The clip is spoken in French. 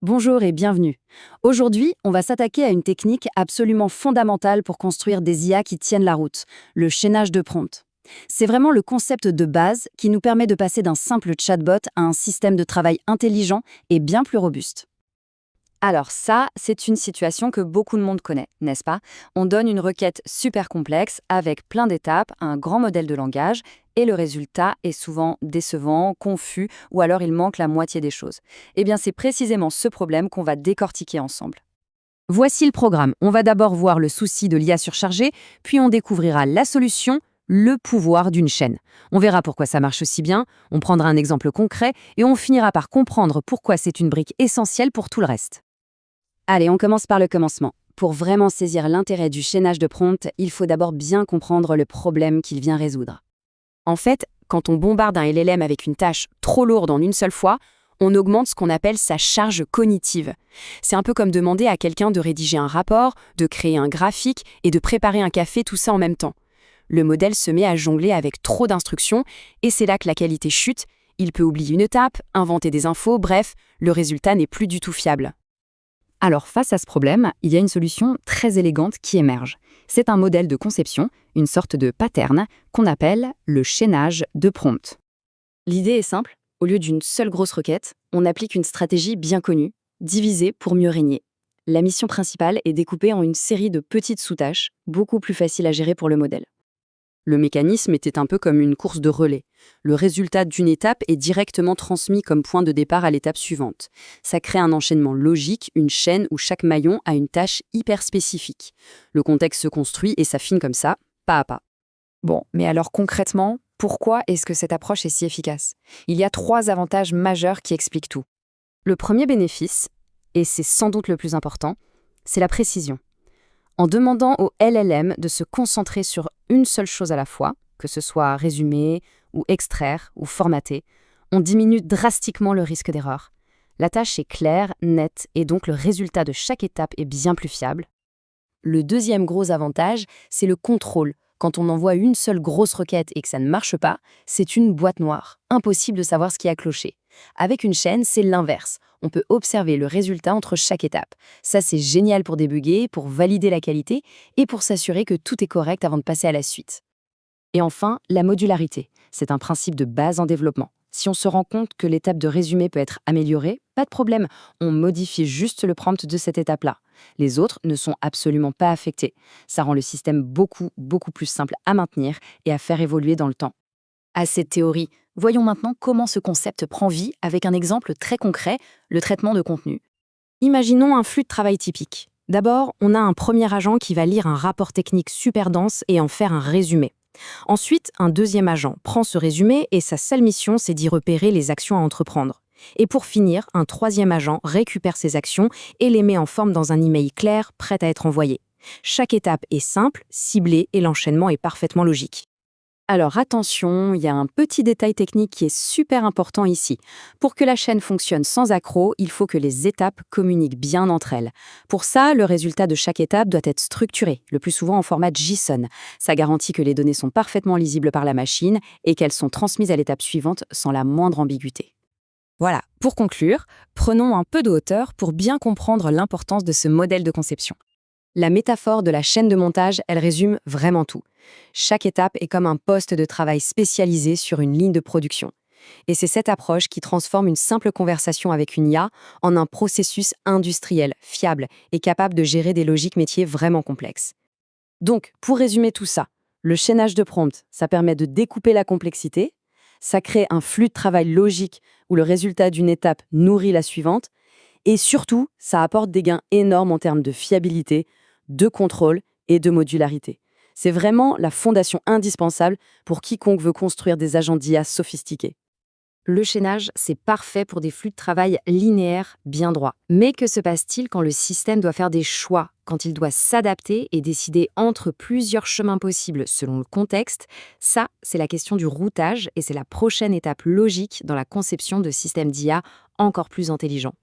Bonjour et bienvenue. Aujourd'hui, on va s'attaquer à une technique absolument fondamentale pour construire des IA qui tiennent la route, le chaînage de prompt. C'est vraiment le concept de base qui nous permet de passer d'un simple chatbot à un système de travail intelligent et bien plus robuste. Alors ça, c'est une situation que beaucoup de monde connaît, n'est-ce pas? On donne une requête super complexe avec plein d'étapes, un grand modèle de langage, et le résultat est souvent décevant, confus, ou alors il manque la moitié des choses. Eh bien, c'est précisément ce problème qu'on va décortiquer ensemble. Voici le programme. On va d'abord voir le souci de l'IA surchargée, puis on découvrira la solution, le pouvoir d'une chaîne. On verra pourquoi ça marche aussi bien, on prendra un exemple concret, et on finira par comprendre pourquoi c'est une brique essentielle pour tout le reste. Allez, on commence par le commencement. Pour vraiment saisir l'intérêt du chaînage de prompt, il faut d'abord bien comprendre le problème qu'il vient résoudre. En fait, quand on bombarde un LLM avec une tâche trop lourde en une seule fois, on augmente ce qu'on appelle sa charge cognitive. C'est un peu comme demander à quelqu'un de rédiger un rapport, de créer un graphique et de préparer un café, tout ça en même temps. Le modèle se met à jongler avec trop d'instructions et c'est là que la qualité chute. Il peut oublier une étape, inventer des infos, bref, le résultat n'est plus du tout fiable. Alors face à ce problème, il y a une solution très élégante qui émerge. C'est un modèle de conception, une sorte de pattern, qu'on appelle le chaînage de prompt. L'idée est simple, au lieu d'une seule grosse requête, on applique une stratégie bien connue, diviser pour mieux régner. La mission principale est découpée en une série de petites sous-tâches, beaucoup plus faciles à gérer pour le modèle. Le mécanisme était un peu comme une course de relais. Le résultat d'une étape est directement transmis comme point de départ à l'étape suivante. Ça crée un enchaînement logique, une chaîne où chaque maillon a une tâche hyper spécifique. Le contexte se construit et s'affine comme ça, pas à pas. Bon, mais alors concrètement, pourquoi est-ce que cette approche est si efficace? Il y a 3 avantages majeurs qui expliquent tout. Le premier bénéfice, et c'est sans doute le plus important, c'est la précision. En demandant au LLM de se concentrer sur une seule chose à la fois, que ce soit résumer, ou extraire, ou formater, on diminue drastiquement le risque d'erreur. La tâche est claire, nette, et donc le résultat de chaque étape est bien plus fiable. Le deuxième gros avantage, c'est le contrôle. Quand on envoie une seule grosse requête et que ça ne marche pas, c'est une boîte noire. Impossible de savoir ce qui a cloché. Avec une chaîne, c'est l'inverse. On peut observer le résultat entre chaque étape. Ça, c'est génial pour débugger, pour valider la qualité et pour s'assurer que tout est correct avant de passer à la suite. Et enfin, la modularité. C'est un principe de base en développement. Si on se rend compte que l'étape de résumé peut être améliorée, pas de problème, on modifie juste le prompt de cette étape-là. Les autres ne sont absolument pas affectés. Ça rend le système beaucoup plus simple à maintenir et à faire évoluer dans le temps. À cette théorie, voyons maintenant comment ce concept prend vie avec un exemple très concret, le traitement de contenu. Imaginons un flux de travail typique. D'abord, on a un premier agent qui va lire un rapport technique super dense et en faire un résumé. Ensuite, un deuxième agent prend ce résumé et sa seule mission, c'est d'y repérer les actions à entreprendre. Et pour finir, un troisième agent récupère ces actions et les met en forme dans un email clair, prêt à être envoyé. Chaque étape est simple, ciblée et l'enchaînement est parfaitement logique. Alors attention, il y a un petit détail technique qui est super important ici. Pour que la chaîne fonctionne sans accroc, il faut que les étapes communiquent bien entre elles. Pour ça, le résultat de chaque étape doit être structuré, le plus souvent en format JSON. Ça garantit que les données sont parfaitement lisibles par la machine et qu'elles sont transmises à l'étape suivante sans la moindre ambiguïté. Voilà, pour conclure, prenons un peu de hauteur pour bien comprendre l'importance de ce modèle de conception. La métaphore de la chaîne de montage, elle résume vraiment tout. Chaque étape est comme un poste de travail spécialisé sur une ligne de production. Et c'est cette approche qui transforme une simple conversation avec une IA en un processus industriel, fiable et capable de gérer des logiques métiers vraiment complexes. Donc, pour résumer tout ça, le chaînage de prompt, ça permet de découper la complexité, ça crée un flux de travail logique où le résultat d'une étape nourrit la suivante, et surtout, ça apporte des gains énormes en termes de fiabilité, de contrôle et de modularité. C'est vraiment la fondation indispensable pour quiconque veut construire des agents d'IA sophistiqués. Le chaînage, c'est parfait pour des flux de travail linéaires, bien droits. Mais que se passe-t-il quand le système doit faire des choix, quand il doit s'adapter et décider entre plusieurs chemins possibles selon le contexte? Ça, c'est la question du routage et c'est la prochaine étape logique dans la conception de systèmes d'IA encore plus intelligents.